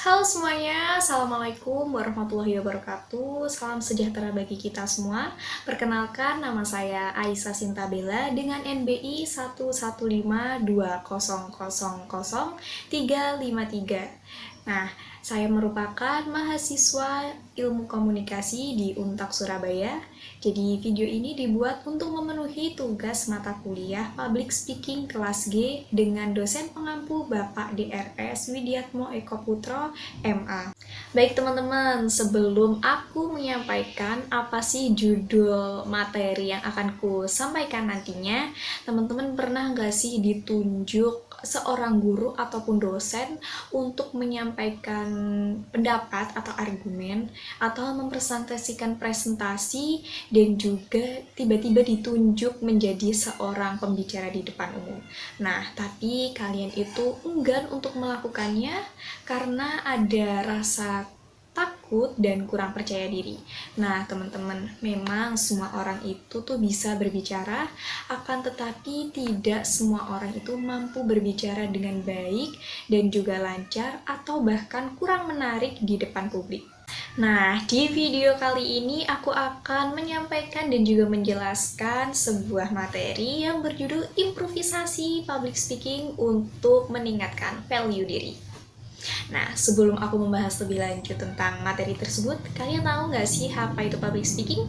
Halo semuanya, Assalamualaikum warahmatullahi wabarakatuh. Salam sejahtera bagi kita semua. Perkenalkan, nama saya Aisyah Sintabela dengan NBI 11520000353. Nah, saya merupakan mahasiswa ilmu komunikasi di Untak Surabaya. Jadi video ini dibuat untuk memenuhi tugas mata kuliah Public Speaking kelas G dengan dosen pengampu Bapak DRS Widiatmo Eko Putro, MA. Baik teman-teman, sebelum aku menyampaikan apa sih judul materi yang akan ku sampaikan nantinya, teman-teman pernah nggak sih ditunjuk seorang guru ataupun dosen untuk menyampaikan pendapat atau argumen atau mempresentasikan presentasi dan juga tiba-tiba ditunjuk menjadi seorang pembicara di depan umum. Nah, tapi kalian itu enggan untuk melakukannya karena ada rasa takut dan kurang percaya diri. Nah, teman-teman, memang semua orang itu tuh bisa berbicara, akan tetapi tidak semua orang itu mampu berbicara dengan baik dan juga lancar atau bahkan kurang menarik di depan publik. Nah, di video kali ini aku akan menyampaikan dan juga menjelaskan sebuah materi yang berjudul improvisasi public speaking untuk meningkatkan value diri. Nah, sebelum aku membahas lebih lanjut tentang materi tersebut, kalian tahu nggak sih apa itu public speaking?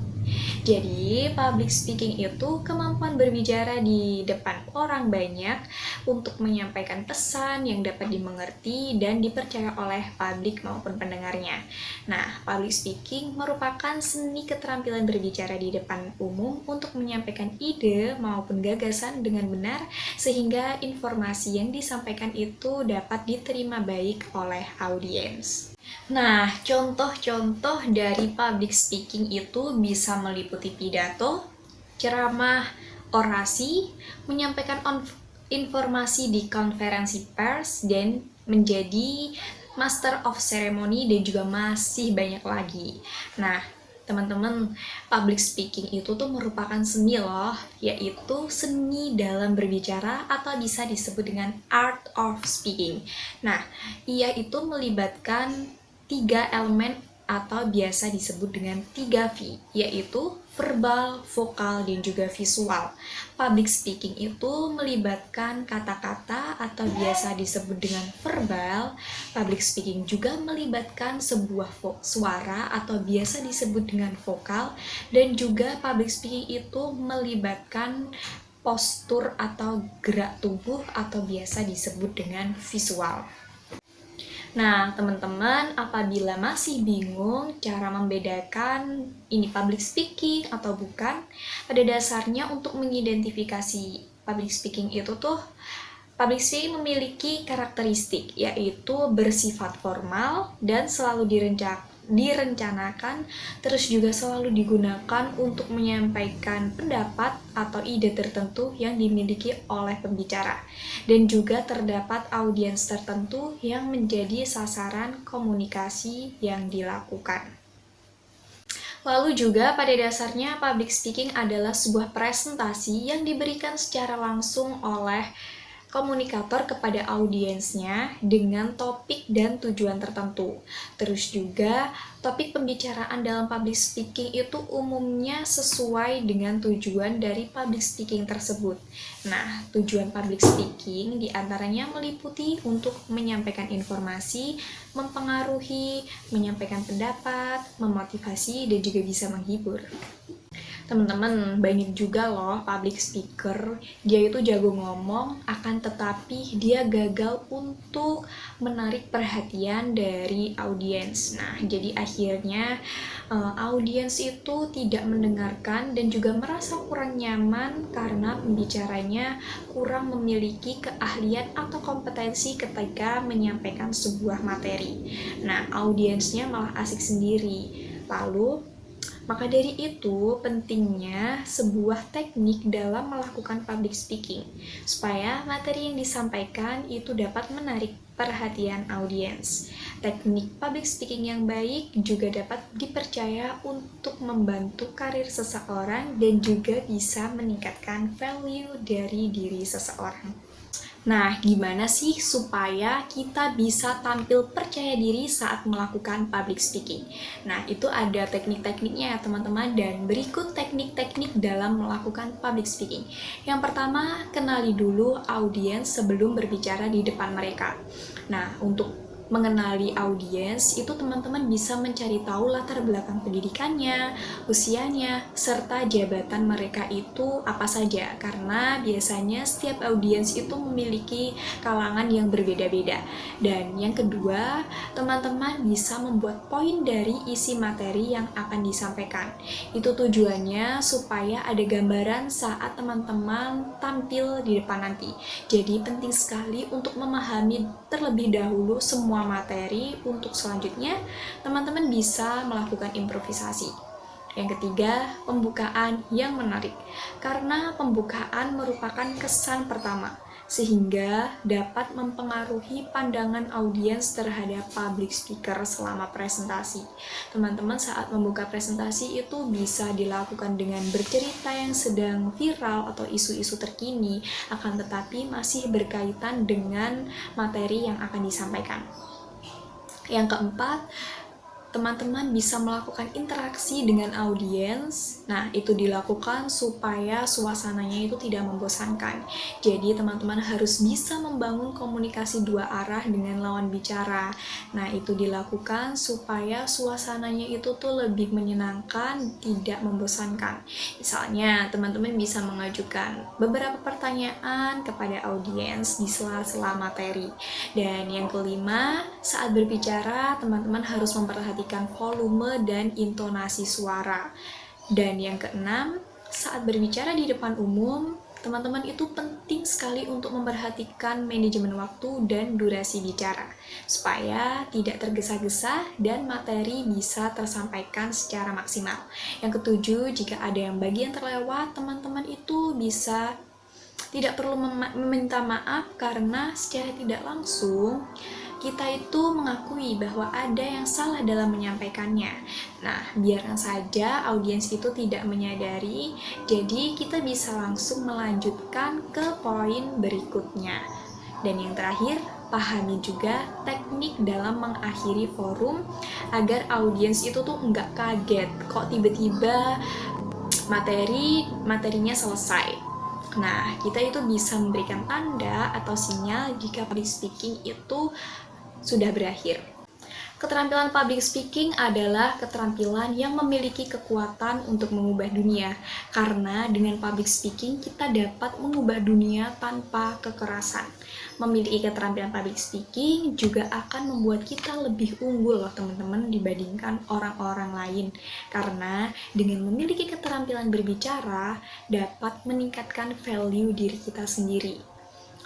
Jadi, public speaking itu kemampuan berbicara di depan orang banyak untuk menyampaikan pesan yang dapat dimengerti dan dipercaya oleh publik maupun pendengarnya. Nah, public speaking merupakan seni keterampilan berbicara di depan umum untuk menyampaikan ide maupun gagasan dengan benar sehingga informasi yang disampaikan itu dapat diterima baik oleh audiens. Nah, contoh-contoh dari public speaking itu bisa meliputi pidato, ceramah, orasi, menyampaikan informasi di konferensi pers, dan menjadi master of ceremony, dan juga masih banyak lagi. Nah, teman-teman, public speaking itu tuh merupakan seni loh, yaitu seni dalam berbicara atau bisa disebut dengan art of speaking. Nah, ia itu melibatkan 3 elemen atau biasa disebut dengan 3V, yaitu verbal, vokal, dan juga visual. Public speaking itu melibatkan kata-kata atau biasa disebut dengan verbal. Public speaking juga melibatkan sebuah suara atau biasa disebut dengan vokal, dan juga public speaking itu melibatkan postur atau gerak tubuh atau biasa disebut dengan visual. Nah, teman-teman, apabila masih bingung cara membedakan ini public speaking atau bukan, pada dasarnya untuk mengidentifikasi public speaking itu tuh, public speaking memiliki karakteristik, yaitu bersifat formal dan selalu direncanakan, terus juga selalu digunakan untuk menyampaikan pendapat atau ide tertentu yang dimiliki oleh pembicara, dan juga terdapat audiens tertentu yang menjadi sasaran komunikasi yang dilakukan. Lalu juga pada dasarnya public speaking adalah sebuah presentasi yang diberikan secara langsung oleh komunikator kepada audiensnya dengan topik dan tujuan tertentu. Terus juga topik pembicaraan dalam public speaking itu umumnya sesuai dengan tujuan dari public speaking tersebut. Nah, tujuan public speaking diantaranya meliputi untuk menyampaikan informasi, mempengaruhi, menyampaikan pendapat, memotivasi, dan juga bisa menghibur. Teman-teman, banyak juga loh public speaker, dia itu jago ngomong, akan tetapi dia gagal untuk menarik perhatian dari audiens. Nah, jadi akhirnya audiens itu tidak mendengarkan dan juga merasa kurang nyaman karena pembicaranya kurang memiliki keahlian atau kompetensi ketika menyampaikan sebuah materi. Nah, audiensnya malah asik sendiri. Lalu, maka dari itu, pentingnya sebuah teknik dalam melakukan public speaking, supaya materi yang disampaikan itu dapat menarik perhatian audiens. Teknik public speaking yang baik juga dapat dipercaya untuk membantu karir seseorang dan juga bisa meningkatkan value dari diri seseorang. Nah, gimana sih supaya kita bisa tampil percaya diri saat melakukan public speaking? Nah, itu ada teknik-tekniknya ya teman-teman, dan berikut teknik-teknik dalam melakukan public speaking. Yang pertama, kenali dulu audiens sebelum berbicara di depan mereka. Nah, untuk mengenali audiens itu teman-teman bisa mencari tahu latar belakang pendidikannya, usianya, serta jabatan mereka itu apa saja, karena biasanya setiap audiens itu memiliki kalangan yang berbeda-beda. Dan yang kedua, teman-teman bisa membuat poin dari isi materi yang akan disampaikan. Itu tujuannya supaya ada gambaran saat teman-teman tampil di depan nanti. Jadi penting sekali untuk memahami terlebih dahulu semua materi. Untuk selanjutnya teman-teman bisa melakukan improvisasi. Yang ketiga, pembukaan yang menarik, karena pembukaan merupakan kesan pertama sehingga dapat mempengaruhi pandangan audiens terhadap public speaker selama presentasi. Teman-teman saat membuka presentasi itu bisa dilakukan dengan bercerita yang sedang viral atau isu-isu terkini, akan tetapi masih berkaitan dengan materi yang akan disampaikan. Yang keempat, teman-teman bisa melakukan interaksi dengan audiens. Nah, itu dilakukan supaya suasananya itu tidak membosankan. Jadi, teman-teman harus bisa membangun komunikasi dua arah dengan lawan bicara. Nah, itu dilakukan supaya suasananya itu tuh lebih menyenangkan, tidak membosankan. Misalnya, teman-teman bisa mengajukan beberapa pertanyaan kepada audiens di sela-sela materi. Dan yang kelima, saat berbicara, teman-teman harus memperhatikan volume dan intonasi suara. Dan yang keenam, saat berbicara di depan umum, teman-teman itu penting sekali untuk memperhatikan manajemen waktu dan durasi bicara, supaya tidak tergesa-gesa dan materi bisa tersampaikan secara maksimal. Yang ketujuh, jika ada yang bagian terlewat, teman-teman itu bisa tidak perlu meminta maaf, karena secara tidak langsung kita itu mengakui bahwa ada yang salah dalam menyampaikannya. Nah, biarkan saja audiens itu tidak menyadari, jadi kita bisa langsung melanjutkan ke poin berikutnya. Dan yang terakhir, pahami juga teknik dalam mengakhiri forum agar audiens itu tuh nggak kaget kok tiba-tiba materinya selesai. Nah, kita itu bisa memberikan tanda atau sinyal jika public speaking itu sudah berakhir. Keterampilan public speaking adalah keterampilan yang memiliki kekuatan untuk mengubah dunia, karena dengan public speaking kita dapat mengubah dunia tanpa kekerasan. Memiliki keterampilan public speaking juga akan membuat kita lebih unggul loh teman-teman dibandingkan orang-orang lain, karena dengan memiliki keterampilan berbicara dapat meningkatkan value diri kita sendiri.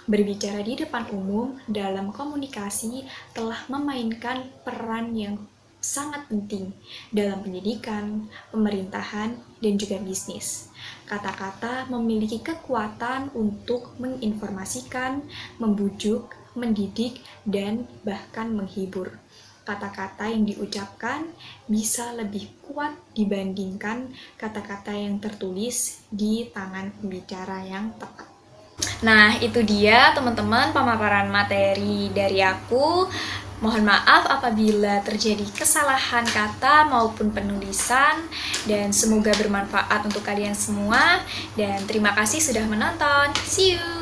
Berbicara di depan umum dalam komunikasi telah memainkan peran yang sangat penting dalam pendidikan, pemerintahan, dan juga bisnis. Kata-kata memiliki kekuatan untuk menginformasikan, membujuk, mendidik, dan bahkan menghibur. Kata-kata yang diucapkan bisa lebih kuat dibandingkan kata-kata yang tertulis di tangan pembicara yang tepat. Nah, itu dia teman-teman pemaparan materi dari aku. Mohon maaf apabila terjadi kesalahan kata maupun penulisan, dan semoga bermanfaat untuk kalian semua. Dan terima kasih sudah menonton. See you!